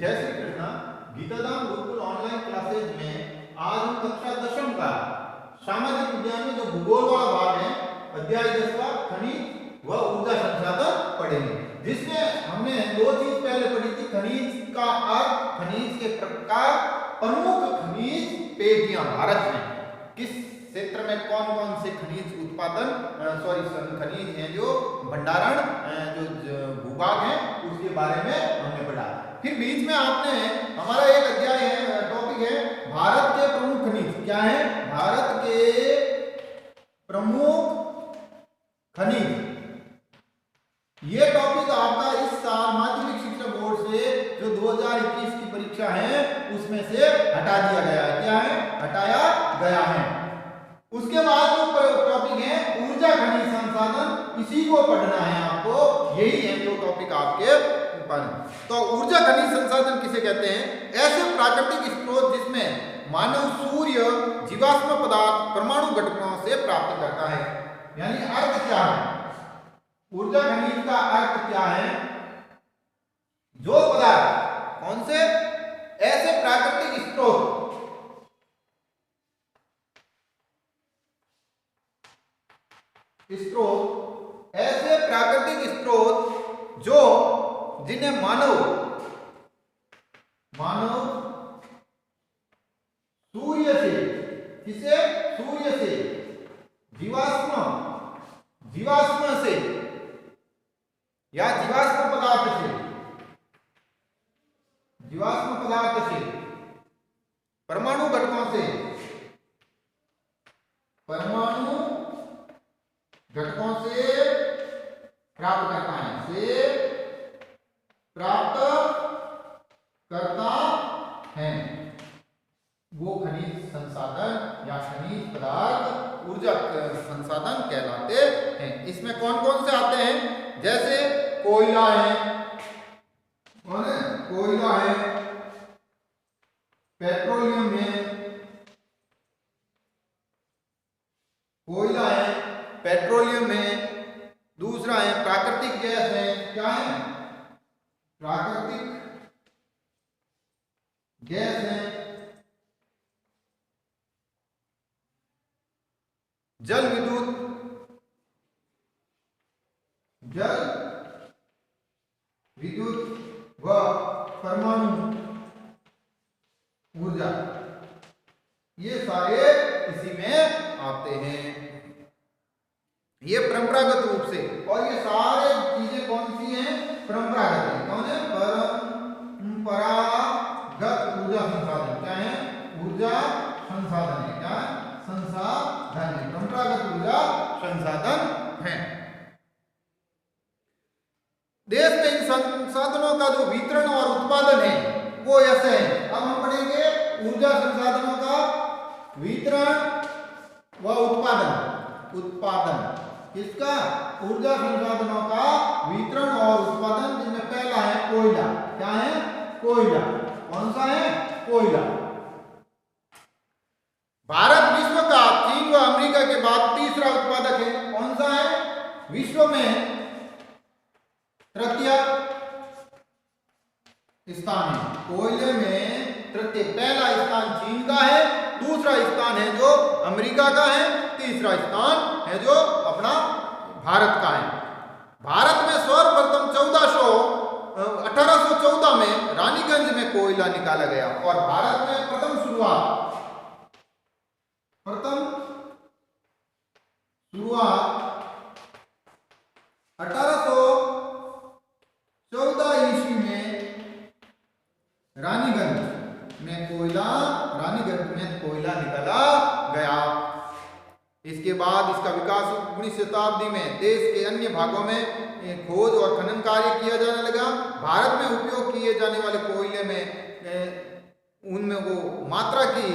जय Shri Krishna. गीताधाम Gurukul online classes में आज हम कक्षा 10वीं का सामाजिक विज्ञान में जो भूगोल वाला भाग है अध्याय 10वां खनिज व ऊर्जा संसाधन पढ़ेंगे, जिसमें हमने दो चीज पहले पढ़ी थी, खनिज का अर्थ, खनिज के प्रकार, प्रमुख खनिज पेटियां भारत में किस क्षेत्र में कौन कौन से खनिज उत्पादन खनिज हैं जो भंडारण जो भूभाग है उसके बारे में हमने पढ़ा। फिर बीच में आपने हमारा एक अध्याय है, टॉपिक है भारत के प्रमुख खनिज। क्या है? भारत के प्रमुख खनिज। ये टॉपिक आपका इस साल माध्यमिक शिक्षा बोर्ड से जो 2021 की परीक्षा है उसमें से हटा दिया गया है। क्या है? हटाया गया है। उसके बाद जो टॉपिक है ऊर्जा खनिज संसाधन, इसी को पढ़ना है आपको। यही है जो टॉपिक आपके तो ऊर्जा खनिज संसाधन किसे कहते हैं? ऐसे प्राकृतिक स्रोत जिसमें मानव सूर्य जीवाश्म पदार्थ परमाणु घटकों से प्राप्त करता है। यानी अर्थ क्या है? ऊर्जा खनिज का अर्थ क्या है? जो पदार्थ, कौन से? ऐसे प्राकृतिक स्रोत ऐसे प्राकृतिक स्रोत जो जिन्हें मानव सूर्य से, किसे? सूर्य से, जीवाश्म से या जीवाश्म पदार्थ से, परमाणु घटकों से प्राप्त करता है, वो खनिज संसाधन या खनिज पदार्थ ऊर्जा संसाधन कहलाते हैं। इसमें कौन कौन से आते हैं? जैसे कोयला है, कौन है? कोयला है, पेट्रोलियम है, कोयला है, पेट्रोलियम है, दूसरा है प्राकृतिक गैस है। क्या है? प्राकृतिक गैस है, जल विद्युत व परमाणु ऊर्जा, ये सारे इसी में आते हैं। ये परंपरागत रूप से, और ये सारे चीजें कौन सी हैं? परंपरागत है। कौन है? परंपरागत ऊर्जा संसाधन। क्या है? ऊर्जा संसाधन है। क्या? संसाधन है, परंपरागत ऊर्जा संसाधन है। देश में इन संसाधनों का जो वितरण और उत्पादन है वो ऐसे है। अब हम पढ़ेंगे ऊर्जा संसाधनों का वितरण व उत्पादन किसका? ऊर्जा संसाधनों का वितरण और उत्पादन, जिनमें पहला है कोयला। क्या है? कोयला। कौन सा है? कोयला। भारत विश्व का चीन व अमेरिका के बाद तीसरा उत्पादक है। कौन सा है? विश्व में तृतीय स्थान है। कोयले में तृतीय, पहला स्थान चीन का है, दूसरा स्थान है जो अमेरिका का है, तीसरा स्थान है जो अपना भारत का है। भारत में सर्वप्रथम 1814 में रानीगंज में कोयला निकाला गया और भारत में प्रथम शुरुआत 1814 ईस्वी में रानीगंज में कोयला निकाला गया। इसके बाद इसका विकास 19वीं शताब्दी में देश के अन्य भागों में खोज और खनन कार्य किया जाने लगा। भारत में उपयोग किए जाने वाले कोयले में उनमें वो मात्रा की,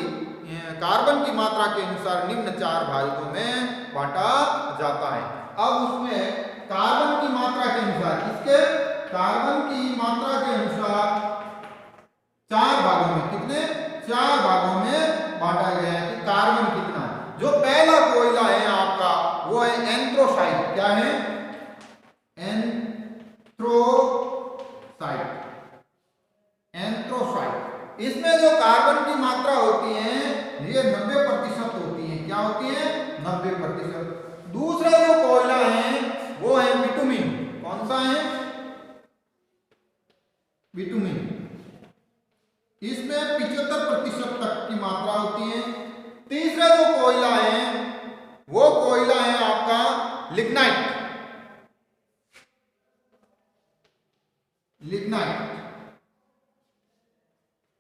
कार्बन की मात्रा के अनुसार निम्न 4 भागों में बांटा जाता है। अब उसमें कार्बन की मात्रा के अनुसार, इसके कार्बन की मात्रा के अनुसार 4 भागों में, कितने? 4 भागों में बांटा गया है कि कार्बन कितना है। जो पहला कोयला है आपका वो है एंथ्रोसाइट। क्या है? एंथ्रोसाइट। कोयला है वो कोयला है आपका लिग्नाइट।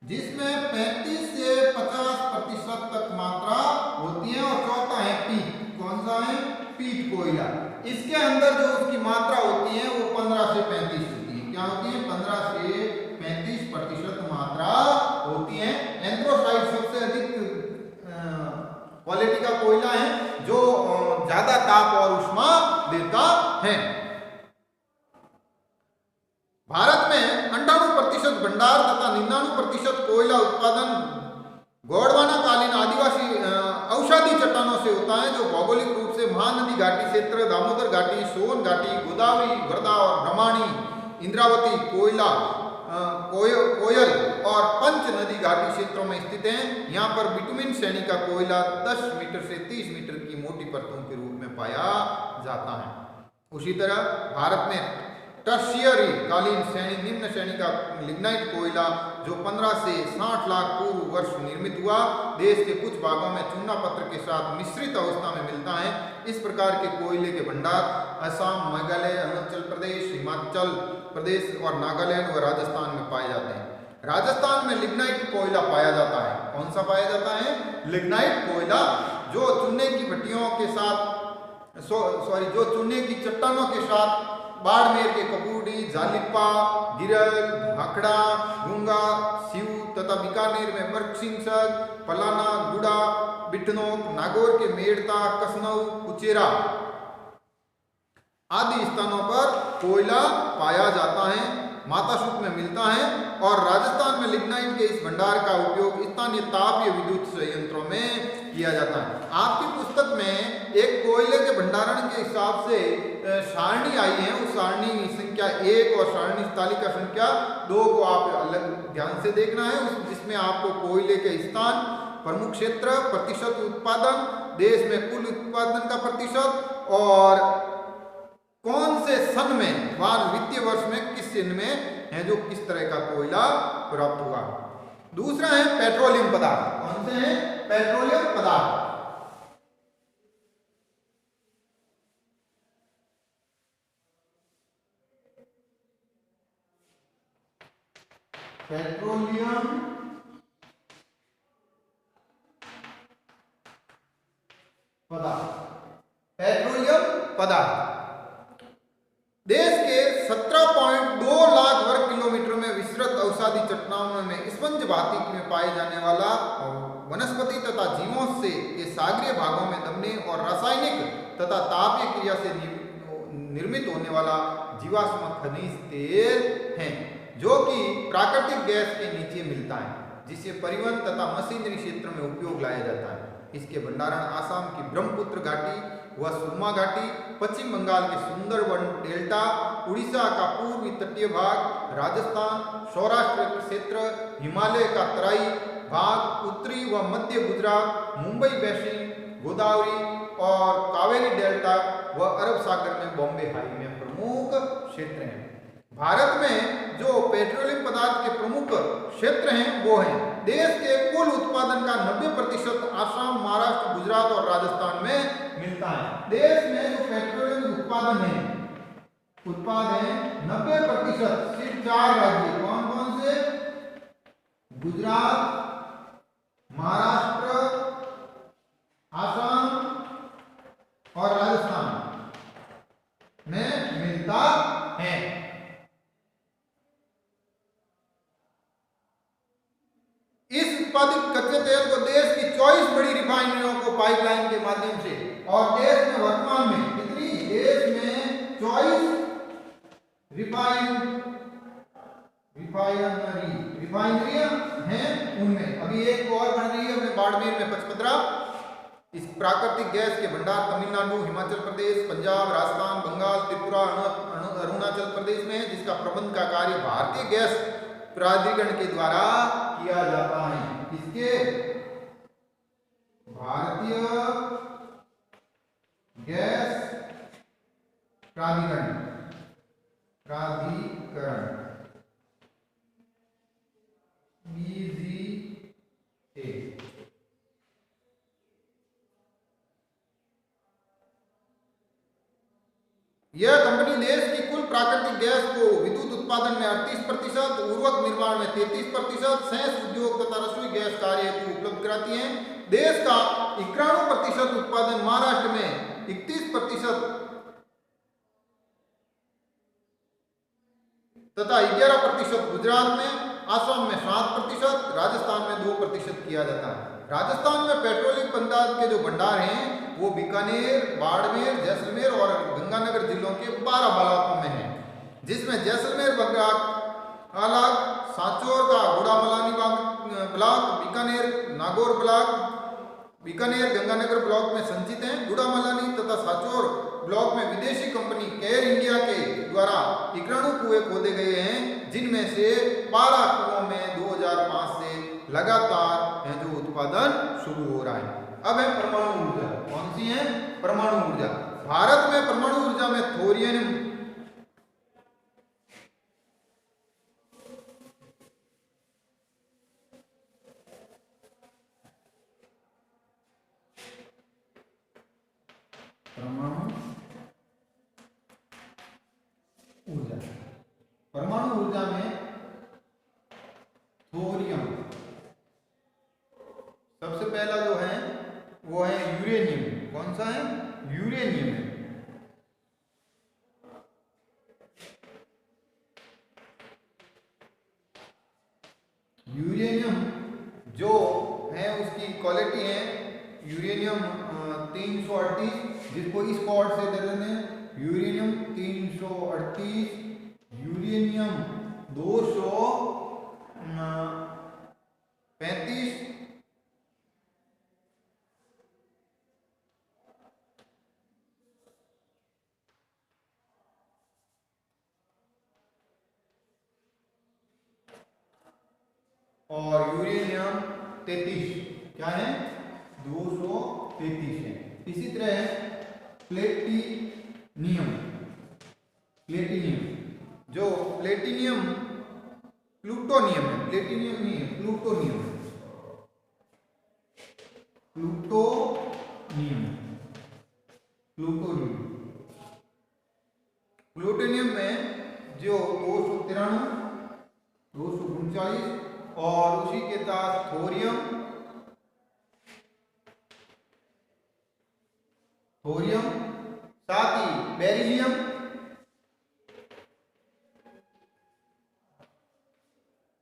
जिसमें 35 से 50% तक मात्रा होती है। और चौथा है पीट। कौन सा है? पीट कोयला। इसके अंदर जो उसकी मात्रा होती है वो 15 से 35 होती है। क्या होती है? 15 से 35% मात्रा होती है। एंथ्रासाइट सबसे अधिक क्वालिटी का कोयला है जो ज्यादा ताप और ऊष्मा देता है। भारत में 98% भंडार तथा 99% कोयला उत्पादन गोंडवाना कालीन आदिवासी औषधि चट्टानों से होता है, जो भौगोलिक रूप से महानदी घाटी क्षेत्र, दामोदर घाटी, सोन घाटी, गोदावरी, वर्धा और ब्रह्मणी, इंद्रावती, कोयल और पंच नदी घाटी क्षेत्रों में स्थित हैं। यहाँ पर बिटुमिन श्रेणी का कोयला 10 मीटर से 30 मीटर की मोटी परतों के रूप में पाया जाता है। उसी तरह भारत में टर्शियरी कालीन श्रेणी, निम्न श्रेणी का लिग्नाइट कोयला जो 15 से 60 लाख पूर्व वर्ष निर्मित हुआ, देश के कुछ भागों में चूना पत्थर के साथ मिश्रित अवस्था में मिलता है। इस प्रकार के कोयले के भंडार असम, मेघालय, अरुणाचल प्रदेश, हिमाचल प्रदेश और नागालैंड व राजस्थान में पाए जाते हैं। राजस्थान में लिग्नाइट कोयला पाया जाता है। कौन सा पाया जाता है? लिग्नाइट कोयला, जो चूने की भट्टियों के साथ जो चूने की चट्टानों के साथ बाड़मेर के कपूरडी, जालिपा, गिरल, भाखड़ा, गुंगा, सिव तथा बीकानेर में बरसिंगसर, पलाना, गुड़ा, बिटनोक, नागौर के मेड़ता, कसनऊ, कुचेरा आदि स्थानों पर कोयला पाया जाता है, माताशुक में मिलता है। और राजस्थान में लिग्नाइट के इस भंडार का उपयोग स्थानीय तापीय विद्युत संयंत्रों में किया जाता है। आपकी पुस्तक में एक कोयले के भंडारण के हिसाब से सारणी आई है, उस सारणी संख्या 1 और सारणी तालिका संख्या 2 को आप अलग ध्यान से देखना है, जिसमें आपको कोयले के स्थान, प्रमुख क्षेत्र, प्रतिशत उत्पादन, देश में कुल उत्पादन का प्रतिशत और कौन से सन में, वित्तीय वर्ष में किस सन में है जो किस तरह का कोयला प्राप्त हुआ। दूसरा है पेट्रोलियम पदार्थ। कौन से हैं? पेट्रोलियम पदार्थ। पेट्रोलियम पदार्थ। पेट्रोलियम पदार्थ देश के 17.2 लाख वर्ग किलोमीटर में विस्तृत औषधि चट्टानों में स्पंज भांति में पाए जाने वाला वनस्पति तथा जीवों से के सागरीय भागों में दबने और रासायनिक तथा तापीय क्रिया से निर्मित होने वाला जीवाश्म खनिज तेल है, जो कि प्राकृतिक गैस के नीचे मिलता है, जिसे परिवहन तथा मशीनरी क्षेत्र में उपयोग लाया जाता है। इसके भंडारण आसाम की ब्रह्मपुत्र घाटी व सुरमा घाटी, पश्चिम बंगाल के सुंदरवन डेल्टा, उड़ीसा का पूर्वी तटीय भाग, राजस्थान, सौराष्ट्र क्षेत्र, हिमालय का तराई भाग, उत्तरी व मध्य गुजरात, मुंबई बेसिन, गोदावरी और कावेरी डेल्टा व अरब सागर में बॉम्बे हाई में प्रमुख क्षेत्र हैं। भारत में जो पेट्रोलियम पदार्थ के प्रमुख क्षेत्र हैं वो हैं, देश के कुल उत्पादन का 90% आसाम, महाराष्ट्र, गुजरात और राजस्थान में मिलता है। देश में जो पेट्रोलियम उत्पादन है 90% सिर्फ 4 राज्य। कौन कौन से? गुजरात, महाराष्ट्र, आसाम और राजस्थान में मिलता है। इस उत्पादित कच्चे तेल को देश की 24 बड़ी रिफाइनरियों को पाइपलाइन के माध्यम से, और देश में वर्तमान में कितनी? देश में 24 रिफाइनरियां हैं, उनमें अभी एक और बन रही है, हमें बाड़मेर में 55। इस प्राकृतिक गैस के भंडार तमिलनाडु, हिमाचल प्रदेश, पंजाब, राजस्थान, बंगाल, त्रिपुरा, अरुणाचल प्रदेश में है, जिसका प्रबंध का कार्य भारतीय गैस प्राधिकरण के द्वारा किया जाता है। किसके? भारतीय गैस प्राधिकरण BGA। यह कंपनी देश की कुल प्राकृतिक गैस को विद्युत उत्पादन में 38%, उर्वरक निर्माण में 33%, सेस उद्योग तथा रसोई गैस कार्य हेतु उपलब्ध कराती है। देश का 91% उत्पादन महाराष्ट्र में, 31% तथा 11% गुजरात में, असम में 7%, राजस्थान में 2% किया जाता है। राजस्थान में पेट्रोलियम पदार्थ के जो भंडार हैं वो बीकानेर, बाड़मेर, जैसलमेर और गंगानगर जिलों के 12 ब्लॉकों में है, जिसमें जैसलमेर ब्लॉक, सांचौर का Gudamalani block, Bikaner Nagaur block, Bikaner Ganganagar block में संचित हैं। गुड़ामलानी तथा सांचौर ब्लॉक में विदेशी कंपनी केयर इंडिया के द्वारा 91 कुएं खोदे गए हैं, जिनमें से 12 कुओं में 2005 से लगातार है जो उत्पादन शुरू हो रहा है। अब है परमाणु ऊर्जा। कौन सी है? परमाणु ऊर्जा। भारत में परमाणु ऊर्जा में थोरियम परमाणु ऊर्जा में थोरियम, सबसे पहला जो है वो है यूरेनियम। कौन सा है? यूरेनियम है। यूरेनियम जो है उसकी क्वालिटी है यूरेनियम 338, जिसको इस कोड से दे देते हैं यूरेनियम 338, यूरेनियम 235, और यूरेनियम 33। क्या है? 233 है। इसी तरह है प्लेटिनियम। जो प्लेटिनियम प्लूटोनियम है, प्लेटिनियम नहीं है, प्लूटोनियम है। प्लूटोनियम में जो 293, 239 और उसी के साथ थोरियम, साथ ही बेरिलियम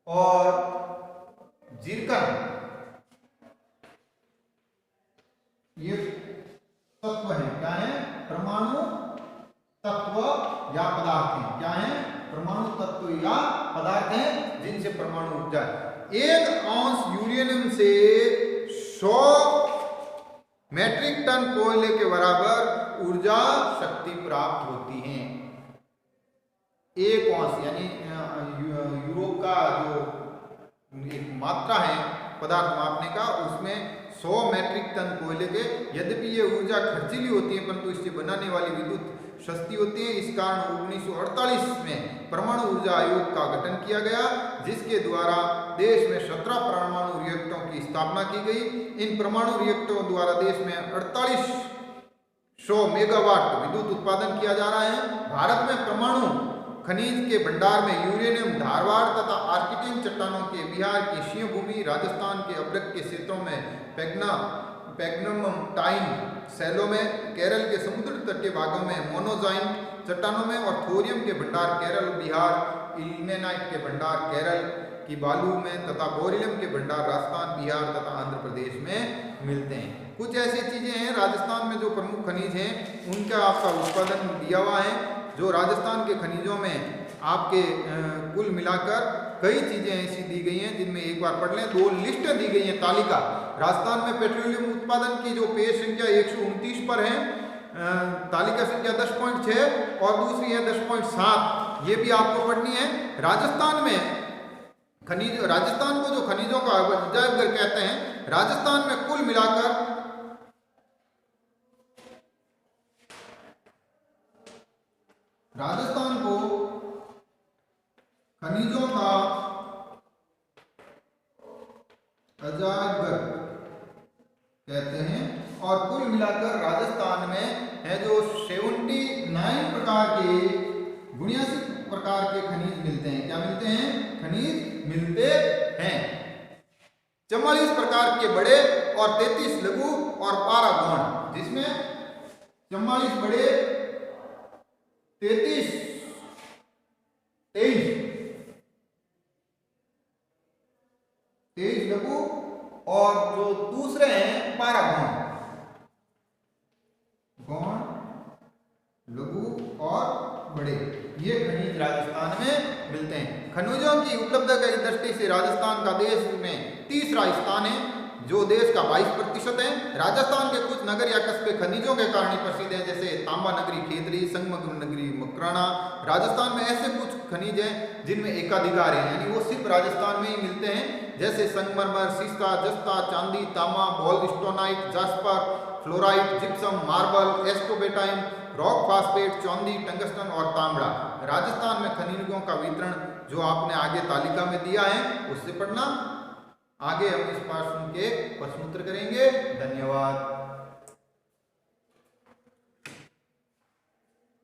और जिरकन, ये तत्व है। क्या है? परमाणु तत्व या पदार्थ हैं। क्या है? परमाणु तत्व या पदार्थ हैं जिनसे परमाणु ऊर्जा। 1 औंस यूरेनियम से 100 मेट्रिक टन कोयले के बराबर ऊर्जा शक्ति प्राप्त होती है। 1 औंस यानी यूरोप का जो एक मात्रा है पदार्थ मापने का, उसमें 100 मैट्रिक टन कोयले के, यद्यपि ये ऊर्जा खर्चीली होती है परंतु इससे बनाने वाली विद्युत सस्ती होती है। इस कारण 1948 में परमाणु ऊर्जा आयोग का गठन किया गया, जिसके द्वारा देश में 17 परमाणु रिएक्टरों की स्थापना की गई। इन परमाणु रिएक्टरों द्वारा देश में 4800 मेगावाट विद्युत उत्पादन किया जा रहा है। भारत में परमाणु खनिज के भंडार में यूरेनियम धारवाड़ तथा आर्किटिन चट्टानों के, बिहार की सिंह भूमि, राजस्थान के अब्रक के क्षेत्रों में पैग्नमटाइन शैलों में, केरल के समुद्र तटीय भागों में मोनोजाइन चट्टानों में और थोरियम के भंडार केरल, बिहार, इल्मेनाइट के भंडार केरल की बालू में तथा बोरिलियम के भंडार राजस्थान, बिहार तथा आंध्र प्रदेश में मिलते हैं। कुछ ऐसी चीजें हैं राजस्थान में जो प्रमुख खनिज हैं उनका आपका उत्पादन दिया हुआ है। जो राजस्थान के खनिजों में आपके कुल मिलाकर कई चीजें ऐसी दी गई हैं जिनमें एक बार पढ़ लें। 2 लिस्ट दी गई है, तालिका। राजस्थान में पेट्रोलियम उत्पादन की जो पेज संख्या 129 पर है, तालिका संख्या 10.6 और दूसरी है 10.7, ये भी आपको पढ़नी है। राजस्थान में खनिज, राजस्थान को जो खनिजों का अजायब घर कहते हैं, राजस्थान में कुल मिलाकर राजस्थान को खनिजों का अजायब घर कहते हैं। और कुल मिलाकर राजस्थान में है जो 79 प्रकार के 79 प्रकार के खनिज मिलते हैं। क्या मिलते हैं? खनिज मिलते हैं। 44 प्रकार के बड़े और 33 लघु और 12 गौण, जिसमें 44 बड़े, 23 लघु और जो दूसरे हैं 12 गौण, लघु और बड़े, ये खनिज राजस्थान में मिलते हैं। खनिजों की उपलब्धता की दृष्टि से राजस्थान का देश में तीसरा स्थान है, जो देश का 22% है। राजस्थान के कुछ नगर या कस्बे खनिजों के कारण ही प्रसिद्ध हैं, जैसे तांबा नगरी खेतरी, संगम नगरी मकराना। राजस्थान में ऐसे कुछ खनिज हैं जिनमें एकाधिकार है, यानी वो सिर्फ राजस्थान में ही मिलते हैं, जैसे संगमरमर, सीसा, जस्ता, चांदी, तांबा, wollastonite, jasper, fluorite, gypsum, marble, एस्टोबेटाइन, रॉक फास्फेट, चौंदी, टंगस्टन और तांबड़ा। राजस्थान में खनिजों का वितरण जो आपने आगे तालिका में दिया है उससे पढ़ना। आगे हम इस प्रश्न के प्रश्नोत्तर करेंगे। धन्यवाद।